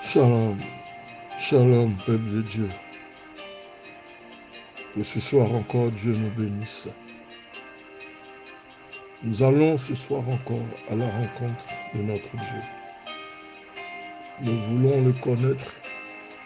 Shalom, shalom, peuple de Dieu. Que ce soir encore, Dieu nous bénisse. Nous allons ce soir encore à la rencontre de notre Dieu. Nous voulons le connaître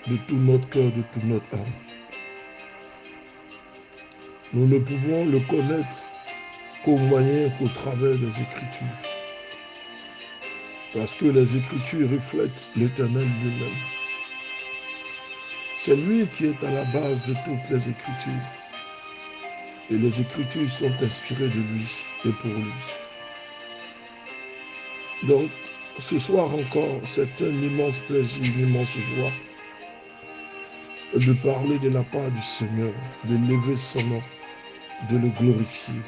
de tout notre cœur, de toute notre âme. Nous ne pouvons le connaître qu'au moyen, qu'au travers des Écritures. Parce que les Écritures reflètent l'Éternel lui-même. C'est lui qui est à la base de toutes les Écritures. Et les Écritures sont inspirées de lui et pour lui. Donc, ce soir encore, c'est un immense plaisir, une immense joie de parler de la part du Seigneur, de lever son nom, de le glorifier.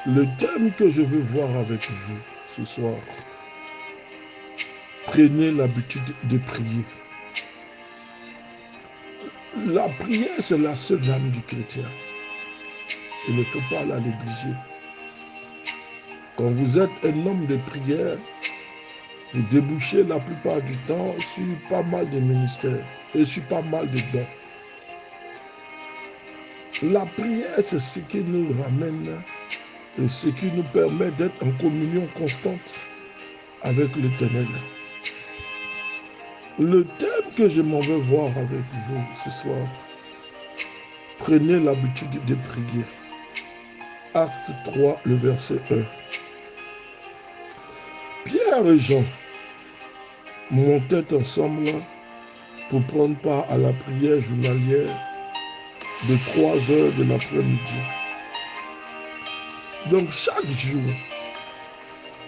Le thème que je veux voir avec vous ce soir, prenez l'habitude de prier. La prière, c'est la seule âme du chrétien. Il ne faut pas la négliger. Quand vous êtes un homme de prière, vous débouchez la plupart du temps sur pas mal de ministères et sur pas mal de dons. La prière, c'est ce qui nous ramène et ce qui nous permet d'être en communion constante avec l'Éternel. Le thème que je m'en veux voir avec vous ce soir, prenez l'habitude de prier. Acte 3, le verset 1. Pierre et Jean montaient ensemble pour prendre part à la prière journalière de 3 heures de l'après-midi. Donc chaque jour,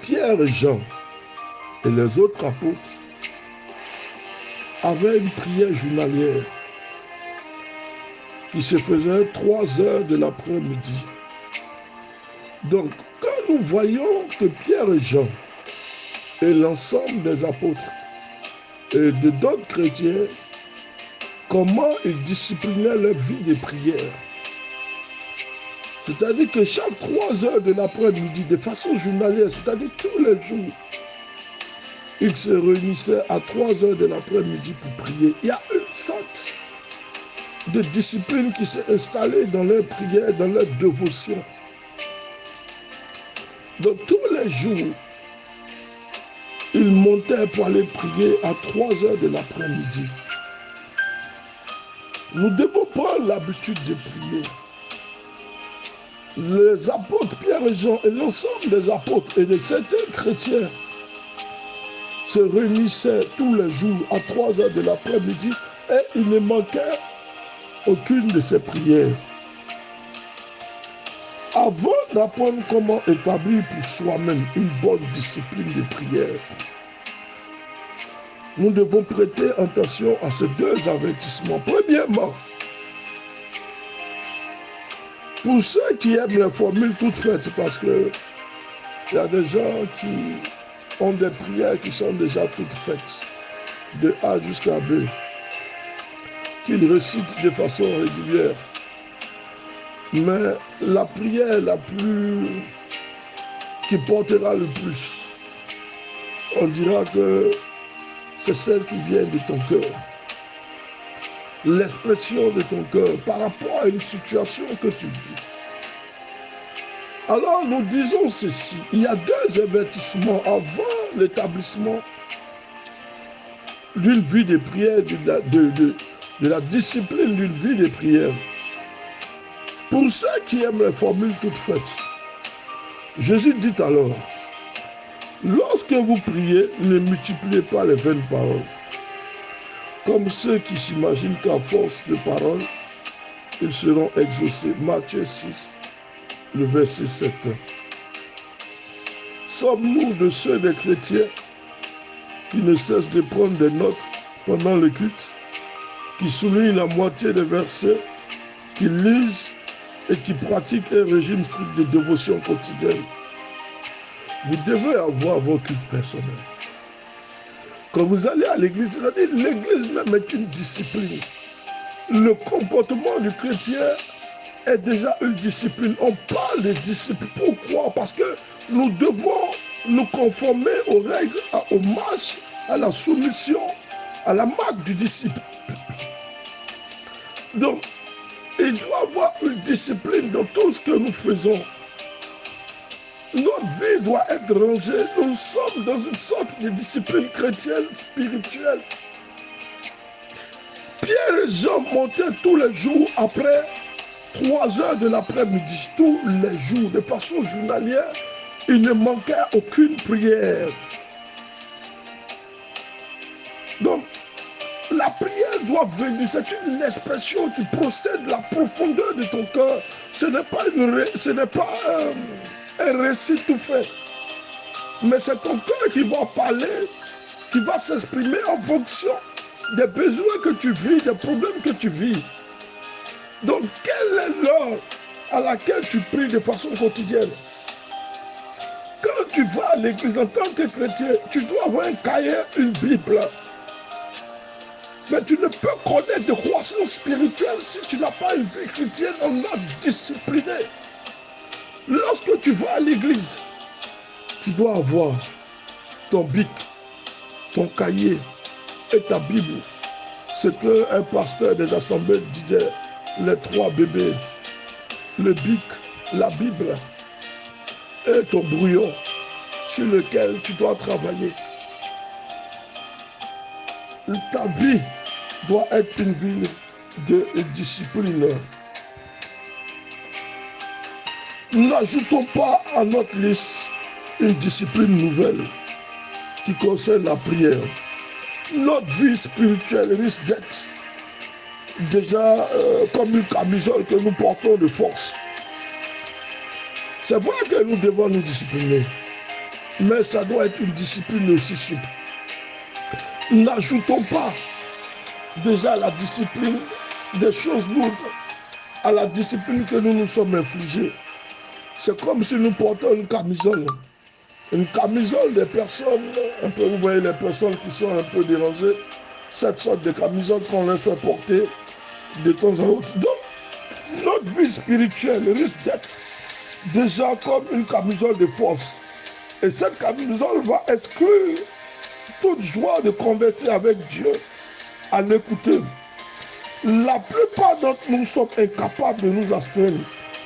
Pierre et Jean et les autres apôtres avaient une prière journalière qui se faisait 3 heures de l'après-midi. Donc, quand nous voyons que Pierre et Jean et l'ensemble des apôtres et de d'autres chrétiens, comment ils disciplinaient leur vie de prière. C'est-à-dire que chaque 3 heures de l'après-midi, de façon journalière, c'est-à-dire tous les jours, ils se réunissaient à 3 heures de l'après-midi pour prier. Il y a une sorte de discipline qui s'est installée dans leur prière, dans leur dévotion. Donc tous les jours, ils montaient pour aller prier à 3 heures de l'après-midi. Nous devons prendre l'habitude de prier. Les apôtres Pierre et Jean et l'ensemble des apôtres et de certains chrétiens se réunissaient tous les jours à 3 heures de l'après-midi et il ne manquait aucune de ces prières. Avant d'apprendre comment établir pour soi-même une bonne discipline de prière, nous devons prêter attention à ces deux avertissements. Premièrement, pour ceux qui aiment les formules toutes faites, parce que il y a des gens qui ont des prières qui sont déjà toutes faites, de A jusqu'à B, qu'ils récitent de façon régulière. Mais la prière la plus qui portera le plus, on dira que c'est celle qui vient de ton cœur. L'expression de ton cœur par rapport à une situation que tu vis. Alors nous disons ceci, il y a deux avertissements avant l'établissement d'une vie de prière, de la discipline d'une vie de prière. Pour ceux qui aiment les formules toutes faites, Jésus dit alors, lorsque vous priez, ne multipliez pas les vaines paroles, comme ceux qui s'imaginent qu'à force de paroles, ils seront exaucés. Matthieu 6, le verset 7. Sommes-nous de ceux des chrétiens qui ne cessent de prendre des notes pendant le culte, qui soulignent la moitié des versets, qui lisent et qui pratiquent un régime strict de dévotion quotidienne? Vous devez avoir vos cultes personnels. Quand vous allez à l'église, c'est-à-dire l'église même est une discipline. Le comportement du chrétien est déjà une discipline. On parle de discipline. Pourquoi? Parce que nous devons nous conformer aux règles, aux marches, à la soumission, à la marque du disciple. Donc, il doit y avoir une discipline dans tout ce que nous faisons. Notre vie doit être rangée. Nous sommes dans une sorte de discipline chrétienne, spirituelle. Pierre et Jean montaient tous les jours après 3 heures de l'après-midi, tous les jours, de façon journalière. Il ne manquait aucune prière. Donc, la prière doit venir, c'est une expression qui procède de la profondeur de ton cœur. Ce n'est pas un récit tout fait. Mais c'est ton cœur qui va parler, qui va s'exprimer en fonction des besoins que tu vis, des problèmes que tu vis. Donc, quelle est l'heure à laquelle tu pries de façon quotidienne? Quand tu vas à l'église en tant que chrétien, tu dois avoir un cahier, une Bible. Mais tu ne peux connaître de croissance spirituelle si tu n'as pas une vie chrétienne en ordre discipliné. Lorsque tu vas à l'église, tu dois avoir ton bic, ton cahier et ta Bible. C'est qu'un pasteur des assemblées disait, les 3 bébés, le bic, la Bible et ton brouillon sur lequel tu dois travailler. Ta vie doit être une vie de discipline. N'ajoutons pas à notre liste une discipline nouvelle qui concerne la prière. Notre vie spirituelle risque d'être déjà comme une camisole que nous portons de force. C'est vrai que nous devons nous discipliner, mais ça doit être une discipline aussi souple. N'ajoutons pas déjà la discipline des choses lourdes à la discipline que nous nous sommes infligés. C'est comme si nous portons une camisole. Une camisole des personnes, un peu, vous voyez les personnes qui sont un peu dérangées, cette sorte de camisole qu'on leur fait porter de temps en temps. Donc, notre vie spirituelle risque d'être déjà comme une camisole de force. Et cette camisole va exclure toute joie de converser avec Dieu, à l'écouter. La plupart d'entre nous sommes incapables de nous astreindre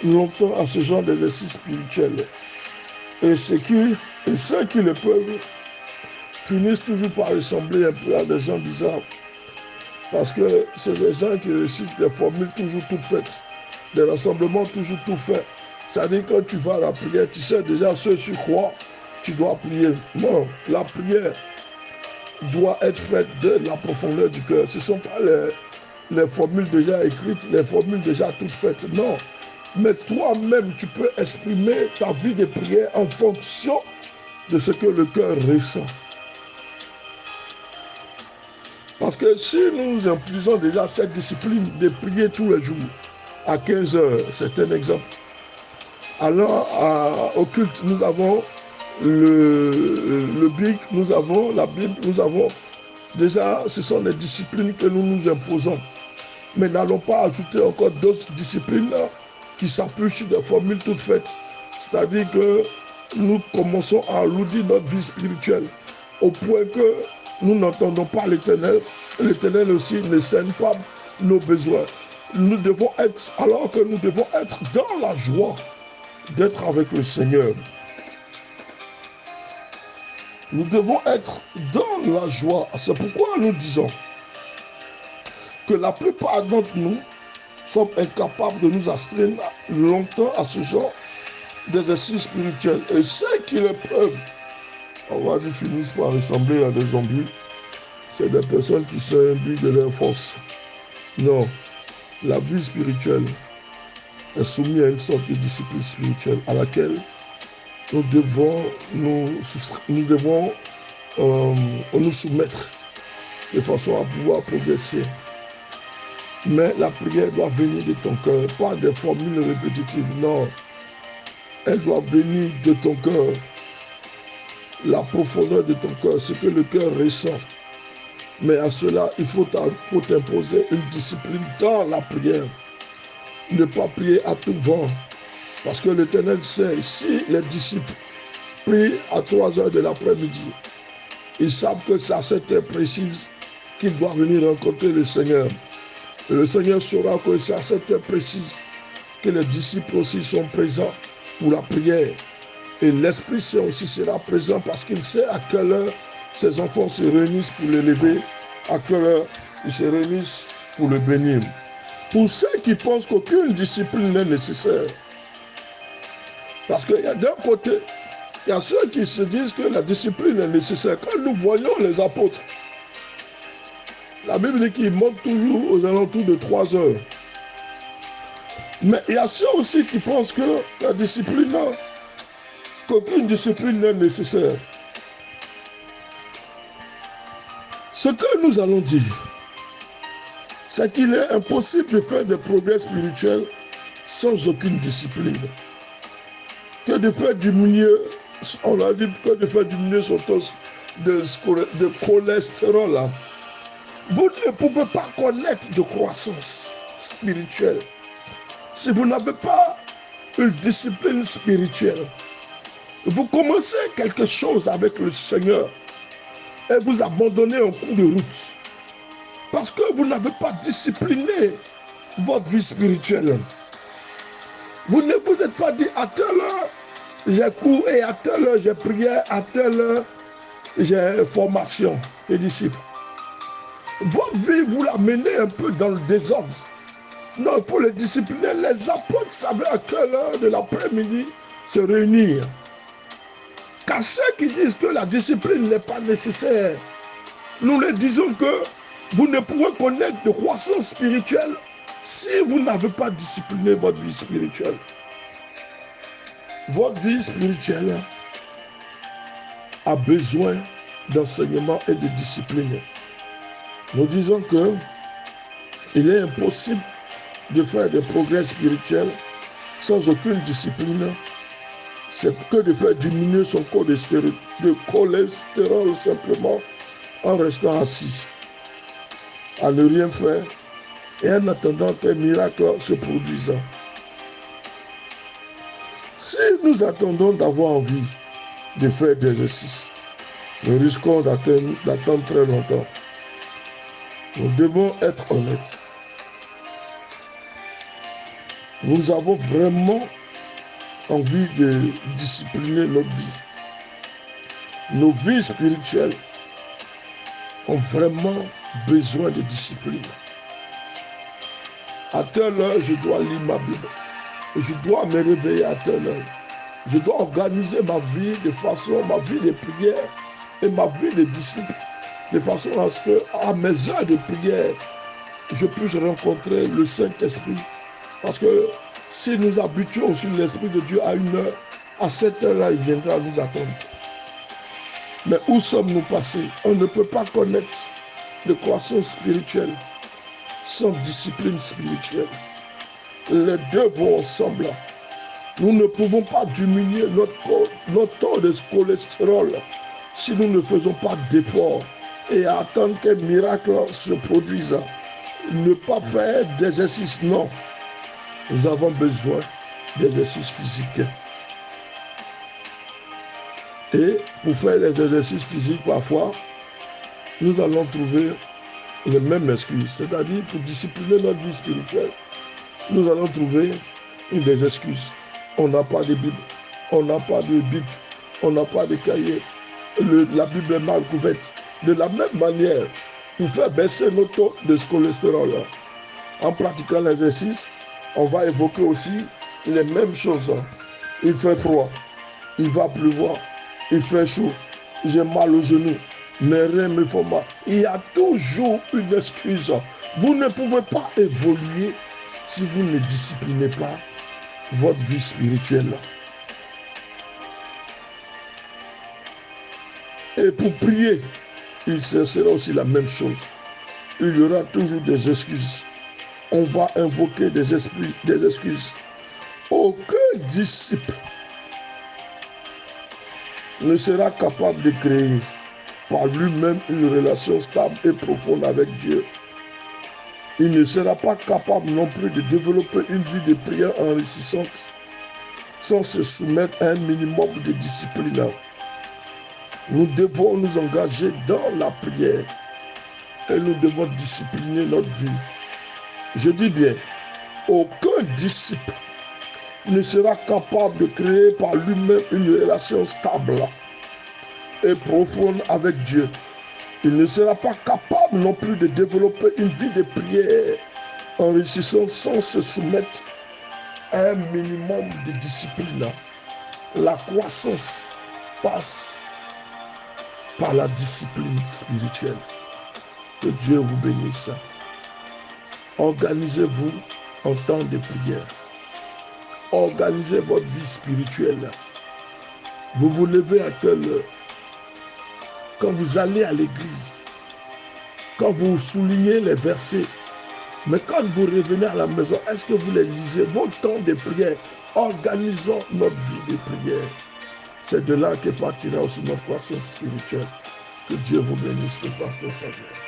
longtemps à ce genre d'exercice spirituel. Et ceux qui le peuvent finissent toujours par ressembler un peu à des gens bizarres. Parce que c'est des gens qui récitent des formules toujours toutes faites, des rassemblements toujours tout faits. C'est-à-dire que quand tu vas à la prière, tu sais déjà ce sur quoi tu dois prier. Non, la prière doit être faite de la profondeur du cœur. Ce ne sont pas les formules déjà écrites, les formules déjà toutes faites. Non. Mais toi-même, tu peux exprimer ta vie de prière en fonction de ce que le cœur ressent. Parce que si nous infligeons déjà cette discipline de prier tous les jours, à 15 heures, c'est un exemple. Alors, au culte, nous avons le bic, nous avons la Bible, nous avons déjà, ce sont les disciplines que nous nous imposons. Mais n'allons pas ajouter encore d'autres disciplines qui s'appuient sur des formules toutes faites. C'est-à-dire que nous commençons à alourdir notre vie spirituelle au point que nous n'entendons pas l'Éternel. L'Éternel aussi ne scène pas nos besoins. Nous devons être, alors que nous devons être dans la joie d'être avec le Seigneur. Nous devons être dans la joie. C'est pourquoi nous disons que la plupart d'entre nous sommes incapables de nous astreindre longtemps à ce genre d'exercice spirituel. Et ceux qui le peuvent, on va dire, finissent par ressembler à des zombies. C'est des personnes qui sont imbues de leur force. Non, la vie spirituelle est soumise à une sorte de discipline spirituelle à laquelle nous devons nous soumettre de façon à pouvoir progresser. Mais la prière doit venir de ton cœur, pas des formules répétitives, non. Elle doit venir de ton cœur, la profondeur de ton cœur, ce que le cœur ressent. Mais à cela, il faut t'imposer une discipline dans la prière. Ne pas prier à tout vent. Parce que l'Éternel sait, si les disciples prient à 3 heures de l'après-midi, Ils savent que c'est à cette heure précise qu'ils doivent venir rencontrer le Seigneur. Et le Seigneur saura que c'est à cette heure précise que les disciples aussi sont présents pour la prière. Et l'Esprit Saint aussi sera présent parce qu'il sait à quelle heure ses enfants se réunissent pour l'élever, à quelle heure ils se réunissent pour le bénir. Pour ceux qui pensent qu'aucune discipline n'est nécessaire, parce qu'il y a d'un côté, il y a ceux qui se disent que la discipline est nécessaire. Quand nous voyons les apôtres, la Bible dit qu'ils montent toujours aux alentours de 3 heures. Mais il y a ceux aussi qui pensent que la discipline, qu'aucune discipline n'est nécessaire. Ce que nous allons dire, c'est qu'il est impossible de faire des progrès spirituels sans aucune discipline. Que de faire diminuer, on a dit que de faire diminuer son taux de cholestérol. Vous ne pouvez pas connaître de croissance spirituelle si vous n'avez pas une discipline spirituelle. Vous commencez quelque chose avec le Seigneur et vous abandonnez en cours de route parce que vous n'avez pas discipliné votre vie spirituelle. Vous ne vous êtes pas dit à telle heure j'ai cours et à telle heure j'ai prière, à telle heure j'ai formation et disciples. Votre vie, vous la menez un peu dans le désordre. Non, il faut les discipliner. Les apôtres savaient à quelle heure de l'après-midi se réunir. Car ceux qui disent que la discipline n'est pas nécessaire, nous leur disons que vous ne pouvez connaître de croissance spirituelle si vous n'avez pas discipliné votre vie spirituelle. Votre vie spirituelle a besoin d'enseignement et de discipline. Nous disons que il est impossible de faire des progrès spirituels sans aucune discipline. C'est que de faire diminuer son cholestérol simplement en restant assis, à ne rien faire et en attendant qu'un miracle se produise. Si nous attendons d'avoir envie de faire des exercices, nous risquons d'attendre très longtemps. Nous devons être honnêtes. Nous avons vraiment envie de discipliner notre vie. Nos vies spirituelles ont vraiment besoin de discipline. À telle heure, je dois lire ma Bible. Je dois me réveiller à telle heure. Je dois organiser ma vie de façon, ma vie de prière et ma vie de disciple, de façon à ce que, à mes heures de prière, je puisse rencontrer le Saint-Esprit. Parce que si nous habituons sur l'Esprit de Dieu à une heure, à cette heure-là, il viendra nous attendre. Mais où sommes-nous passés? On ne peut pas connaître de croissance spirituelle sans discipline spirituelle. Les deux vont ensemble. Nous ne pouvons pas diminuer notre taux de cholestérol si nous ne faisons pas d'efforts et attendre qu'un miracle se produise. Ne pas faire d'exercice, non. Nous avons besoin d'exercices physiques. Et pour faire les exercices physiques, parfois, nous allons trouver les mêmes excuses. C'est-à-dire, pour discipliner notre vie spirituelle, nous allons trouver des excuses. On n'a pas de Bible, on n'a pas de bic, on n'a pas de cahier. La Bible est mal couverte. De la même manière, pour faire baisser notre taux de cholestérol, en pratiquant l'exercice, on va évoquer aussi les mêmes choses. Il fait froid, il va pleuvoir, il fait chaud, j'ai mal aux genoux, mes reins me font mal. Il y a toujours une excuse. Vous ne pouvez pas évoluer si vous ne disciplinez pas votre vie spirituelle. Et pour prier, il sera aussi la même chose. Il y aura toujours des excuses. On va invoquer des excuses. Aucun disciple ne sera capable de créer par lui-même une relation stable et profonde avec Dieu. Il ne sera pas capable non plus de développer une vie de prière enrichissante sans se soumettre à un minimum de discipline. Nous devons nous engager dans la prière et nous devons discipliner notre vie. Je dis bien, aucun disciple ne sera capable de créer par lui-même une relation stable et profonde avec Dieu. Il ne sera pas capable non plus de développer une vie de prière enrichissante sans se soumettre à un minimum de discipline. La croissance passe par la discipline spirituelle. Que Dieu vous bénisse. Organisez-vous en temps de prière. Organisez votre vie spirituelle. Vous vous levez à quelle heure? Quand vous allez à l'église, quand vous soulignez les versets, mais quand vous revenez à la maison, est-ce que vous les lisez? Votre temps de prière, organisons notre vie de prière. C'est de là que partira aussi notre croissance spirituelle. Que Dieu vous bénisse, le pasteur Samuel.